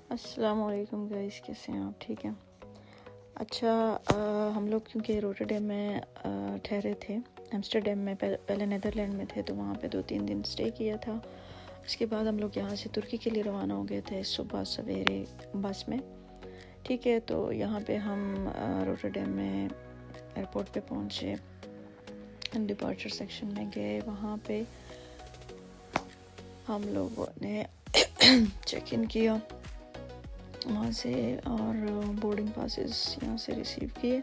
अस्सलाम वालेकुम गाइस, कैसे हैं आप? ठीक है। अच्छा, हम लोग क्योंकि रोटरडैम में ठहरे थे, एम्स्टर्डम में पहले नीदरलैंड में थे, तो वहाँ पे 2-3 दिन स्टे किया था। उसके बाद हम लोग यहाँ से तुर्की के लिए रवाना हो गए थे सुबह सवेरे बस में। ठीक है, तो यहाँ पे हम रोटरडैम में एयरपोर्ट पे पहुँचे, डिपार्चर सेक्शन में गए। वहाँ पे हम लोगों ने चेक इन किया वहाँ से और बोर्डिंग पासेस यहाँ से रिसीव किए,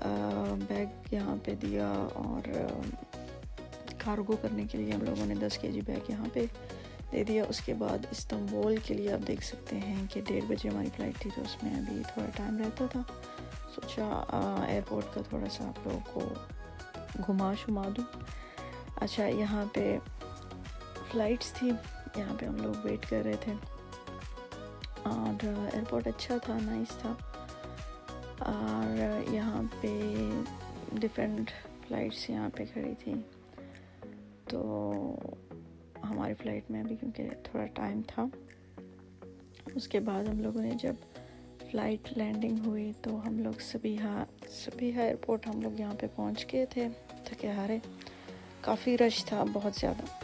बैग यहाँ पे दिया और कार्गो करने के लिए हम लोगों ने 10 kg बैग यहाँ पे दे दिया। उसके बाद इस्तांबुल के लिए आप देख सकते हैं कि 1:30 बजे हमारी फ़्लाइट थी, तो उसमें अभी थोड़ा टाइम रहता था। सोचा एयरपोर्ट का थोड़ा सा आप लोगों को घुमा शुमा दूँ। अच्छा, यहाँ पे फ़्लाइट्स थी, यहाँ पे हम लोग वेट कर रहे थे और एयरपोर्ट अच्छा था, नाइस था। और यहाँ पे डिफरेंट फ़्लाइट्स यहाँ पे खड़ी थी, तो हमारी फ़्लाइट में अभी क्योंकि थोड़ा टाइम था। उसके बाद हम लोगों ने जब फ़्लाइट लैंडिंग हुई तो हम लोग सबिहा एयरपोर्ट हम लोग यहाँ पे पहुँच गए थे, थके हारे। काफ़ी रश था, बहुत ज़्यादा।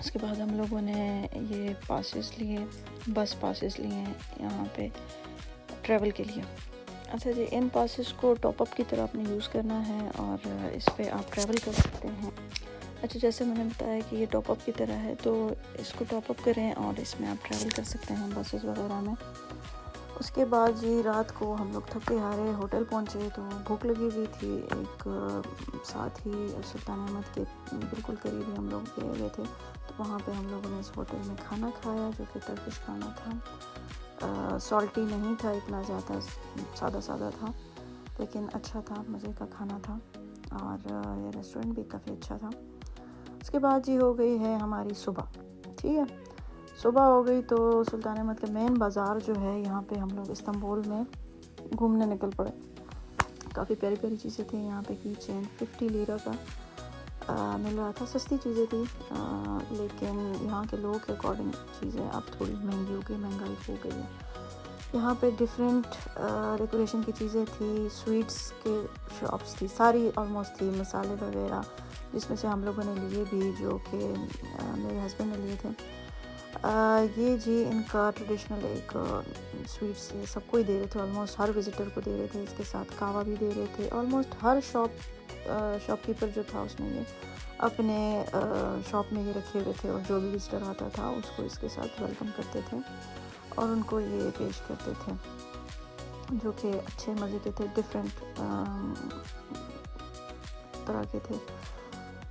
उसके बाद हम लोगों ने ये पासेस लिए, बस पासेस लिए हैं यहाँ पे ट्रैवल के लिए। अच्छा जी, इन पासेस को टॉप अप की तरह आपने यूज़ करना है और इस पे आप ट्रैवल कर सकते हैं। अच्छा, जैसे मैंने बताया कि ये टॉप अप की तरह है, तो इसको टॉप अप करें और इसमें आप ट्रैवल कर सकते हैं बसेस वगैरह में। उसके बाद जी रात को हम लोग थके हारे होटल पहुँचे, तो भूख लगी हुई थी। एक साथ ही सुल्तान अहमद के बिल्कुल करीब ही हम लोग गए हुए थे, तो वहाँ पे हम लोगों ने इस होटल में खाना खाया जो कि टर्किश खाना था। सॉल्टी नहीं था, इतना ज़्यादा सादा था, लेकिन अच्छा था, मज़े का खाना था और ये रेस्टोरेंट भी काफ़ी अच्छा था। उसके बाद जी हो गई है हमारी सुबह। ठीक है, सुबह हो गई तो सुल्तान अहमद का मेन बाज़ार जो है, यहाँ पे हम लोग इस्तांबुल में घूमने निकल पड़े। काफ़ी प्यारी प्यारी चीज़ें थी यहाँ पे। की चेन 50 लीरा का मिल रहा था, सस्ती चीज़ें थी, लेकिन यहाँ के लोगों के अकॉर्डिंग चीज़ें अब थोड़ी महंगी हो गई, महंगाई हो गई है। यहाँ पे डिफरेंट डेकोरेशन की चीज़ें थी, स्वीट्स के शॉप्स थी, सारी ऑलमोस्ट थी, मसाले वगैरह, जिसमें से हम लोगों ने लिए भी, जो कि मेरे हस्बैंड ने लिए थे। ये जी इनका ट्रेडिशनल एक स्वीट्स ये सबको ही दे रहे थे, ऑलमोस्ट हर विज़िटर को दे रहे थे। इसके साथ कावा भी दे रहे थे। ऑलमोस्ट हर शॉपकीपर जो था उसने ये अपने शॉप में ये रखे हुए थे, और जो भी विज़िटर आता था उसको इसके साथ वेलकम करते थे और उनको ये पेश करते थे, जो कि अच्छे मज़े के थे, डिफरेंट तरह के थे।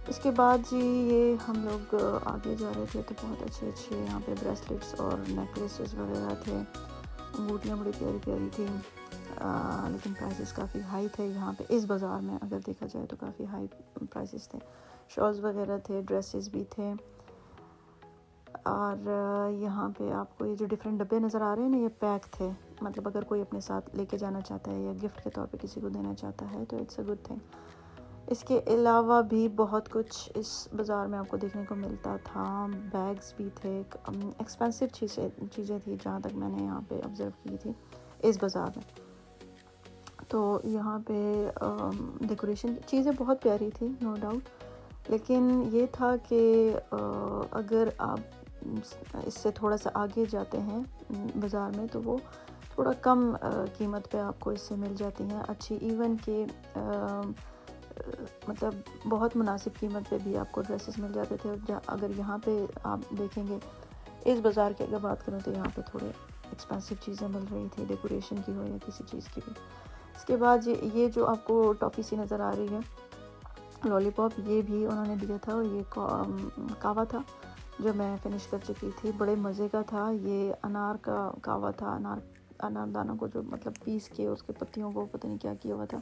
इसके बाद जी ये हम लोग आगे जा रहे थे, तो बहुत अच्छे यहाँ पे ब्रेसलेट्स और नेकलेसेस वगैरह थे। अंगूठियाँ बड़ी प्यारी प्यारी थी, लेकिन प्राइसेस काफ़ी हाई थे यहाँ पे। इस बाज़ार में अगर देखा जाए तो काफ़ी हाई प्राइसेस थे। शॉल्स वगैरह थे, ड्रेसेस भी थे। और यहाँ पे आपको ये जो डिफरेंट डब्बे नज़र आ रहे हैं ना, ये पैक थे, मतलब अगर कोई अपने साथ लेके जाना चाहता है या गिफ्ट के तौर पे किसी को देना चाहता है तो इट्स अ गुड थिंग। इसके अलावा भी बहुत कुछ इस बाज़ार में आपको देखने को मिलता था। बैग्स भी थे, एक्सपेंसिव चीज़ें थी जहाँ तक मैंने यहाँ पे ऑब्ज़र्व की थी इस बाज़ार में। तो यहाँ पे डेकोरेशन चीज़ें बहुत प्यारी थी, नो डाउट, लेकिन ये था कि अगर आप इससे थोड़ा सा आगे जाते हैं बाज़ार में, तो वो थोड़ा कम कीमत पे आपको इससे मिल जाती हैं अच्छी, इवन के मतलब बहुत मुनासिब कीमत पे भी आपको ड्रेसेस मिल जाते थे। और अगर यहाँ पे आप देखेंगे, इस बाज़ार की अगर बात करूँ, तो यहाँ पे थोड़े एक्सपेंसिव चीज़ें मिल रही थी, डेकोरेशन की हो या किसी चीज़ की भी। इसके बाद ये जो आपको टॉफ़ी सी नज़र आ रही है, लॉलीपॉप, ये भी उन्होंने दिया था, और ये कावा था जो मैं फ़िनिश कर चुकी थी, बड़े मज़े का था। ये अनार का कावा था, अनारदाना को जो मतलब पीस के उसके पत्तियों को पता नहीं क्या किया हुआ था,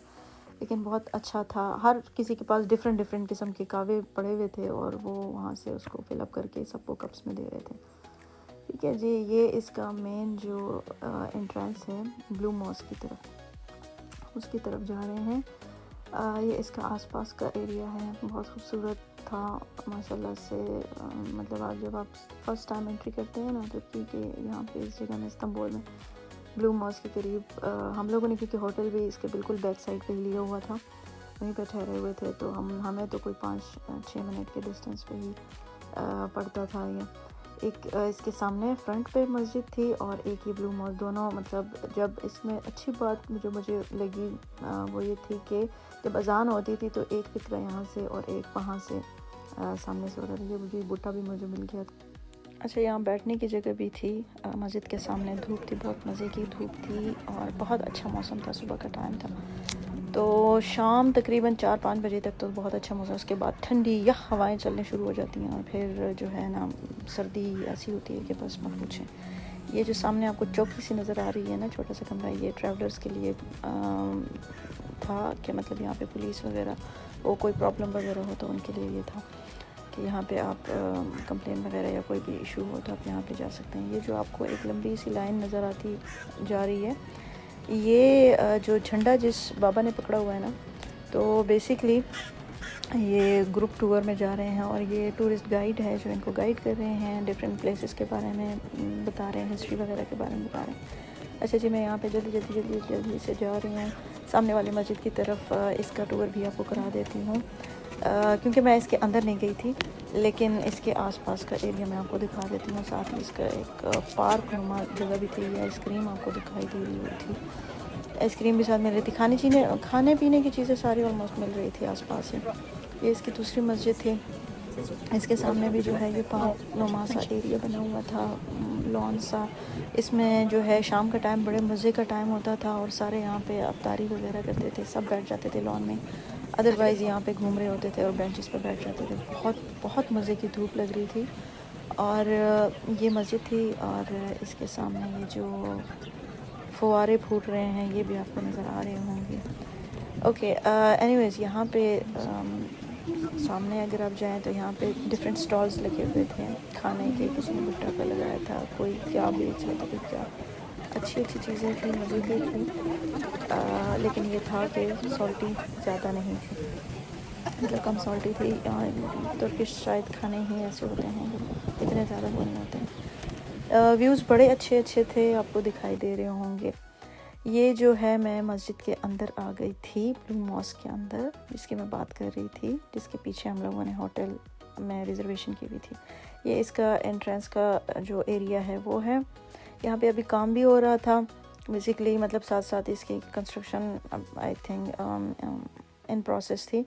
लेकिन बहुत अच्छा था। हर किसी के पास डिफरेंट किस्म के कावे पड़े हुए थे, और वो वहाँ से उसको फिलअप करके सबको कप्स में दे रहे थे। ठीक है जी, ये इसका मेन जो एंट्रेंस है ब्लू मॉस्क की तरफ, उसकी तरफ जा रहे हैं। ये इसका आसपास का एरिया है, बहुत खूबसूरत था माशाल्लाह से। मतलब आप जब आप फर्स्ट टाइम एंट्री करते हैं ना तुर्की के यहाँ पे इस जगह में इस्तांबुल में ब्लू मॉस्क के करीब हम लोगों ने, क्योंकि होटल भी इसके बिल्कुल बैक साइड पे ही लिया हुआ था, वहीं पे ठहरे हुए थे, तो हमें तो कोई 5-6 मिनट के डिस्टेंस पे ही पड़ता था ये। एक इसके सामने फ्रंट पे मस्जिद थी और एक ये ब्लू मॉस्क, दोनों मतलब जब इसमें अच्छी बात जो मुझे लगी वो ये थी कि जब अजान होती थी तो एक फिक्र यहाँ से और एक वहाँ से सामने से होता था। ये मुझे बूटा भी मुझे मिल गया था। अच्छा, यहाँ बैठने की जगह भी थी मस्जिद के सामने। धूप थी, बहुत मज़े की धूप थी और बहुत अच्छा मौसम था, सुबह का टाइम था। तो शाम तकरीबन 4-5 बजे तक तो बहुत अच्छा मौसम, उसके बाद ठंडी यह हवाएं चलने शुरू हो जाती हैं और फिर जो है ना सर्दी ऐसी होती है कि बस मत पूछें। ये जो सामने आपको चौकी सी नज़र आ रही है ना, छोटा सा कमरा, ये ट्रैवलर्स के लिए था कि मतलब यहाँ पे पुलिस वगैरह वो कोई प्रॉब्लम वगैरह हो तो उनके लिए ये था कि यहाँ पे आप कंप्लेन वगैरह या कोई भी इशू हो तो आप यहाँ पे जा सकते हैं। ये जो आपको एक लंबी सी लाइन नज़र आती जा रही है, ये जो झंडा जिस बाबा ने पकड़ा हुआ है ना, तो बेसिकली ये ग्रुप टूर में जा रहे हैं और ये टूरिस्ट गाइड है जो इनको गाइड कर रहे हैं, डिफरेंट प्लेसेस के बारे में बता रहे हैं, हिस्ट्री वगैरह के बारे में बता रहे हैं। अच्छा जी, मैं यहाँ पे जल्दी से जा रही हूँ सामने वाली मस्जिद की तरफ। इसका टूर भी आपको करा देती हूँ क्योंकि मैं इसके अंदर नहीं गई थी, लेकिन इसके आसपास का एरिया मैं आपको दिखा देती हूँ। साथ ही इसका एक पार्क नुमा जगह भी थी, आइसक्रीम आपको दिखाई दे रही हुई थी, आइसक्रीम भी साथ मिल रही थी, खाने पीने की चीज़ें सारी ऑलमोस्ट मिल रही थी आसपास ही। ये इसकी दूसरी मस्जिद थी, इसके सामने भी जो है ये पार्क नुमा सा एरिया बना हुआ था, लॉन सा। इसमें जो है शाम का टाइम बड़े मज़े का टाइम होता था और सारे यहाँ पे अफ्तारी वगैरह करते थे, सब बैठ जाते थे लॉन में, अदरवाइज़ यहाँ पे घूम रहे होते थे और बेंचेस पे बैठ जाते थे। बहुत मज़े की धूप लग रही थी और ये मस्जिद थी और इसके सामने ये जो फुवारे फूट रहे हैं ये भी आपको नज़र आ रहे होंगे। ओके, एनीवेज़ यहाँ पे सामने अगर आप जाएं तो यहाँ पे डिफरेंट स्टॉल्स लगे हुए थे खाने के, किसी ने भुट्टा का लगाया था, कोई क्या बेच रहा था, कोई क्या, अच्छी चीज़ें थी, मज़े की थी। लेकिन ये था कि सॉल्टी ज़्यादा नहीं थी, मतलब कम सॉल्टी थी। तुर्किश शायद खाने ही ऐसे होते हैं, इतने ज़्यादा नहीं होते हैं। व्यूज़ बड़े अच्छे थे, आपको दिखाई दे रहे होंगे। ये जो है मैं मस्जिद के अंदर आ गई थी, ब्लू मॉस्क के अंदर, जिसकी मैं बात कर रही थी, जिसके पीछे हम लोगों ने होटल में रिजर्वेशन की हुई थी। ये इसका एंट्रेंस का जो एरिया है वो है। यहाँ पे अभी काम भी हो रहा था बेसिकली, मतलब साथ साथ इसकी construction I think in process थी,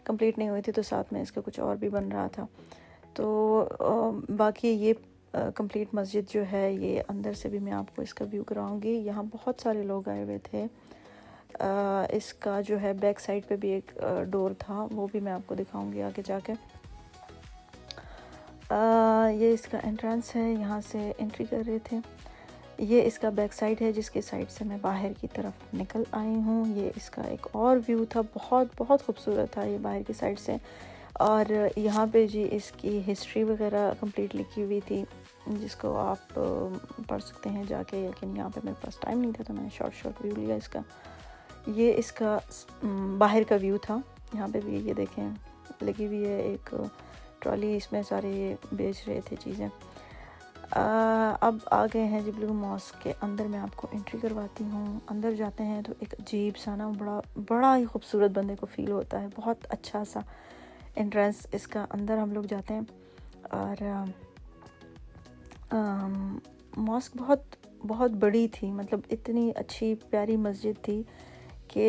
कंप्लीट नहीं हुई थी, तो साथ में इसका कुछ और भी बन रहा था। तो बाकी ये कंप्लीट मस्जिद जो है ये अंदर से भी मैं आपको इसका व्यू कराऊंगी। यहाँ बहुत सारे लोग आए हुए थे। इसका जो है बैक साइड पे भी एक डोर था, वो भी मैं आपको दिखाऊंगी आगे जाके। ये इसका एंट्रेंस है, यहाँ से एंट्री कर रहे थे। ये इसका बैक साइड है जिसके साइड से मैं बाहर की तरफ निकल आई हूँ। ये इसका एक और व्यू था, बहुत खूबसूरत था ये बाहर की साइड से। और यहाँ पे जी इसकी हिस्ट्री वगैरह कंप्लीट लिखी हुई थी, जिसको आप पढ़ सकते हैं जाके, लेकिन यहाँ पे मेरे पास टाइम नहीं था तो मैंने शॉर्ट व्यू लिया इसका। ये इसका बाहर का व्यू था। यहाँ पे भी ये देखें लगी हुई है एक ट्रॉली, इसमें सारे ये बेच रहे थे चीज़ें। अब आ गए हैं जी ब्लू मॉस्क के अंदर, मैं आपको एंट्री करवाती हूँ। अंदर जाते हैं तो एक अजीब सा ना बड़ा ही खूबसूरत बंदे को फील होता है, बहुत अच्छा सा एंट्रेंस इसका। अंदर हम लोग जाते हैं और मॉस्क बहुत बड़ी थी, मतलब इतनी अच्छी प्यारी मस्जिद थी कि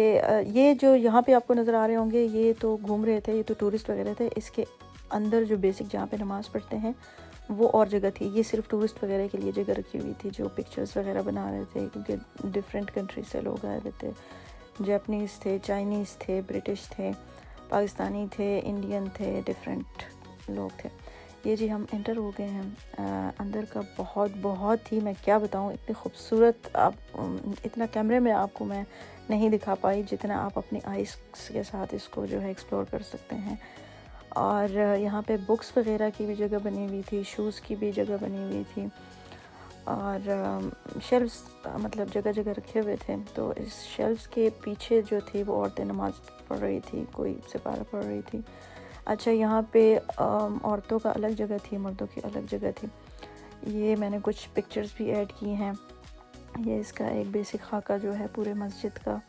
ये जो यहाँ पे आपको नज़र आ रहे होंगे ये तो घूम रहे थे, ये तो टूरिस्ट वगैरह थे। इसके अंदर जो बेसिक जहाँ पे नमाज़ पढ़ते हैं वो और जगह थी, ये सिर्फ टूरिस्ट वगैरह के लिए जगह रखी हुई थी जो पिक्चर्स वगैरह बना रहे थे, क्योंकि डिफरेंट कंट्री से लोग आए हुए थे, जापानीज़ थे, चाइनीज़ थे, ब्रिटिश थे, पाकिस्तानी थे, इंडियन थे, डिफरेंट लोग थे। ये जी हम एंटर हो गए हैं अंदर का। बहुत ही मैं क्या बताऊँ, इतनी खूबसूरत, आप इतना कैमरे में आपको मैं नहीं दिखा पाई जितना आप अपनी आइज़ के साथ इसको जो है एक्सप्लोर कर सकते हैं। और यहाँ पे बुक्स वगैरह की भी जगह बनी हुई थी, शूज़ की भी जगह बनी हुई थी और शेल्फ्स मतलब जगह जगह रखे हुए थे। तो इस शेल्फ्स के पीछे जो थी वो औरतें नमाज़ पढ़ रही थी, कोई सिपारा पढ़ रही थी। अच्छा, यहाँ पे औरतों का अलग जगह थी, मर्दों की अलग जगह थी। ये मैंने कुछ पिक्चर्स भी ऐड की हैं। ये इसका एक बेसिक खाका जो है पूरे मस्जिद का,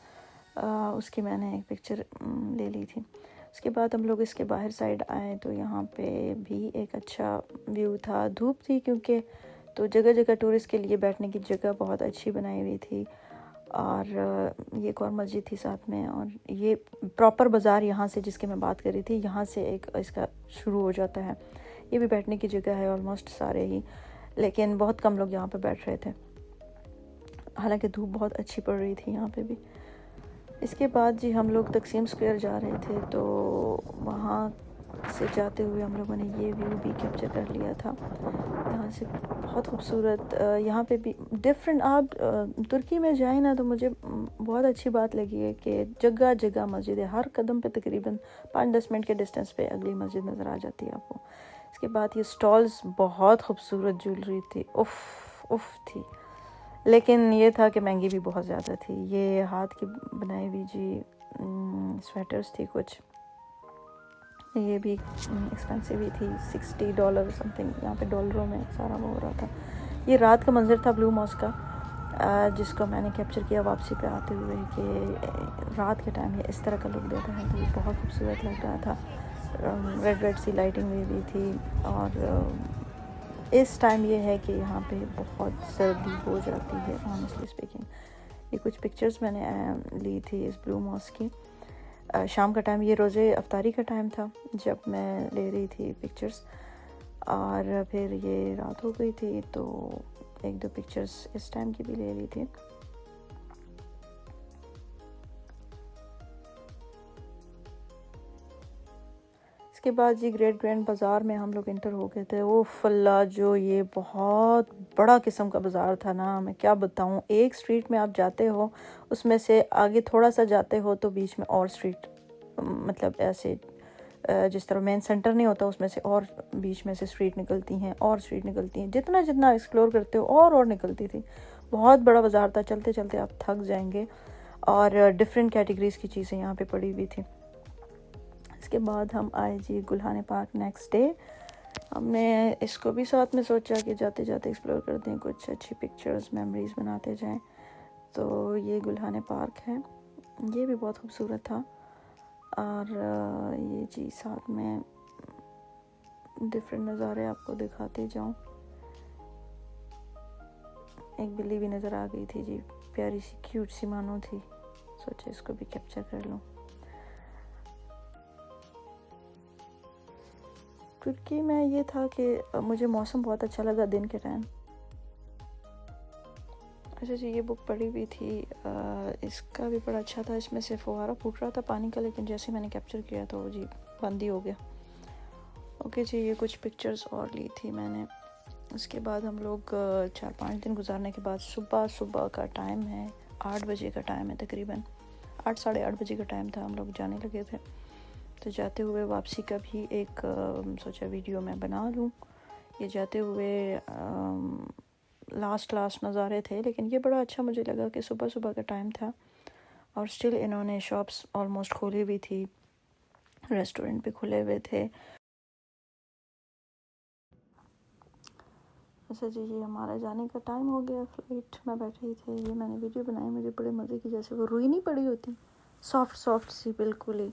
उसकी मैंने एक पिक्चर ले ली थी। उसके बाद हम लोग इसके बाहर साइड आए तो यहाँ पे भी एक अच्छा व्यू था। धूप थी क्योंकि, तो जगह जगह टूरिस्ट के लिए बैठने की जगह बहुत अच्छी बनाई हुई थी। और ये एक और मस्जिद थी साथ में। और ये प्रॉपर बाज़ार यहाँ से जिसकी मैं बात कर रही थी, यहाँ से एक इसका शुरू हो जाता है। ये भी बैठने की जगह है ऑलमोस्ट सारे ही, लेकिन बहुत कम लोग यहाँ पे बैठ रहे थे, हालांकि धूप बहुत अच्छी पड़ रही थी यहाँ पे भी। इसके बाद जी हम लोग तकसीम स्क्वायर जा रहे थे, तो वहाँ से जाते हुए हम लोगों ने ये व्यू भी कैप्चर कर लिया था। यहाँ से बहुत खूबसूरत, यहाँ पे भी डिफरेंट, आप तुर्की में जाए ना तो मुझे बहुत अच्छी बात लगी है कि जगह जगह मस्जिद है, हर कदम पे तकरीबन 5-10 मिनट के डिस्टेंस पे अगली मस्जिद नज़र आ जाती है आपको। इसके बाद ये स्टॉल्स, बहुत खूबसूरत ज्वेलरी थी, उफ थी, लेकिन ये था कि महंगी भी बहुत ज़्यादा थी। ये हाथ की बनाई हुई जी स्वेटर्स थी कुछ, ये भी एक्सपेंसिव ही थी, $60 समथिंग, यहाँ पे डॉलरों में सारा वो हो रहा था। ये रात का मंजर था ब्लू मॉस्क का, जिसको मैंने कैप्चर किया वापसी पे आते हुए, कि रात के टाइम ये इस तरह का लुक देता है, तो ये बहुत खूबसूरत लग रहा था। रेड सी लाइटिंग हुई थी। और इस टाइम ये है कि यहाँ पे बहुत सर्दी हो जाती है ऑनेस्टली स्पीकिंग। ये कुछ पिक्चर्स मैंने ली थी इस ब्लू मॉस्क की। शाम का टाइम, ये रोज़े अफ्तारी का टाइम था जब मैं ले रही थी पिक्चर्स, और फिर ये रात हो गई थी तो एक दो पिक्चर्स इस टाइम की भी ले ली थी। इसके बाद जी ग्रेट ग्रैंड बाज़ार में हम लोग इंटर हो गए थे। वो फल्ला, जो ये बहुत बड़ा किस्म का बाज़ार था ना, मैं क्या बताऊँ। एक स्ट्रीट में आप जाते हो, उसमें से आगे थोड़ा सा जाते हो तो बीच में और स्ट्रीट, मतलब ऐसे जिस तरह मेन सेंटर नहीं होता उसमें से और बीच में से स्ट्रीट निकलती हैं और स्ट्रीट निकलती हैं, जितना जितना एक्सप्लोर करते हो और निकलती थी। बहुत बड़ा बाज़ार था, चलते चलते आप थक जाएंगे। और डिफरेंट कैटेगरीज़ की चीज़ें यहाँ पे पड़ी हुई थी। इसके बाद हम आए जी गुल्हाने पार्क नेक्स्ट डे। हमने इसको भी साथ में सोचा कि जाते जाते एक्सप्लोर करते हैं, कुछ अच्छी पिक्चर्स मेमोरीज बनाते जाएं। तो ये गुल्हाने पार्क है, ये भी बहुत खूबसूरत था। और ये जी साथ में डिफरेंट नज़ारे आपको दिखाते जाऊं। एक बिल्ली भी नज़र आ गई थी जी, प्यारी सी क्यूट सी मानो थी, सोचा इसको भी कैप्चर कर लूं। तुर्की में ये था कि मुझे मौसम बहुत अच्छा लगा दिन के टाइम। अच्छा जी, ये बुक पढ़ी हुई थी, इसका भी बड़ा अच्छा था। इसमें से फुहारा फूट रहा था पानी का, लेकिन जैसे मैंने कैप्चर किया तो जी बंद ही हो गया। ओके जी, ये कुछ पिक्चर्स और ली थी मैंने। उसके बाद हम लोग 4-5 दिन गुजारने के बाद सुबह का टाइम है, 8 बजे का टाइम है, तकरीबन 8 साढ़े 8 बजे का टाइम था, हम लोग जाने लगे थे। तो जाते हुए वापसी का भी एक सोचा वीडियो मैं बना लूँ। ये जाते हुए लास्ट नज़ारे थे, लेकिन ये बड़ा अच्छा मुझे लगा कि सुबह का टाइम था और स्टिल इन्होंने शॉप्स ऑलमोस्ट खोली हुई थी, रेस्टोरेंट भी खुले हुए थे। अच्छा जी, ये हमारा जाने का टाइम हो गया, फ्लाइट में बैठे थे। ये मैंने वीडियो बनाई, मुझे बड़े मज़े की, जैसे वो रुई नहीं पड़ी होती, सॉफ्ट सी, बिल्कुल ही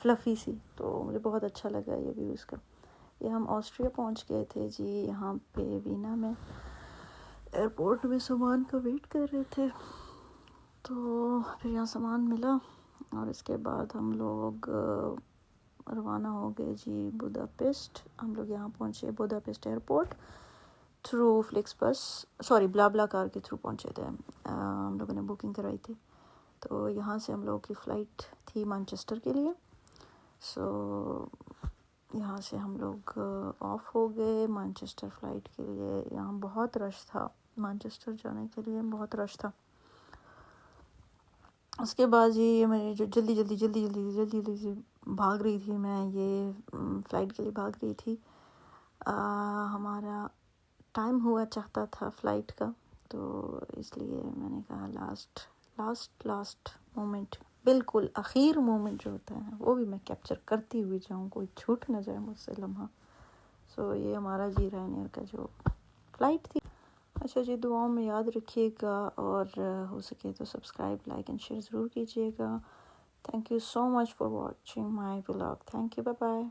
फ्लफ़ी सी, तो मुझे बहुत अच्छा लगा ये व्यू इसका। ये हम ऑस्ट्रिया पहुंच गए थे जी, यहाँ पे वीना में एयरपोर्ट में सामान का वेट कर रहे थे। तो फिर यहाँ सामान मिला और इसके बाद हम लोग रवाना हो गए जी बुदापेस्ट। हम लोग यहाँ पहुँचे बुदापेस्ट एयरपोर्ट थ्रू फ्लिक्स बस, सॉरी ब्ला कार के थ्रू पहुँचे थे। हम लोगों ने बुकिंग कराई थी। तो यहाँ से हम लोगों की फ़्लाइट थी मैनचेस्टर के लिए। सो यहाँ से हम लोग ऑफ हो गए मैनचेस्टर फ़्लाइट के लिए। यहाँ बहुत रश था, मैनचेस्टर जाने के लिए बहुत रश था। उसके बाद ये मेरी जो जल्दी भाग रही थी मैं, ये फ़्लाइट के लिए भाग रही थी। हमारा टाइम हुआ चाहता था फ़्लाइट का, तो इसलिए मैंने कहा लास्ट मोमेंट बिल्कुल आखिर मोमेंट जो होता है वो भी मैं कैप्चर करती हुई जाऊँ, कोई छूट ना जाए मुझसे लम्हा। सो ये हमारा जी रायनेर का जो फ़्लाइट थी। अच्छा जी, दुआओं में याद रखिएगा और हो सके तो सब्सक्राइब, लाइक एंड शेयर ज़रूर कीजिएगा। Thank you so much for watching my vlog. Thank you, bye bye.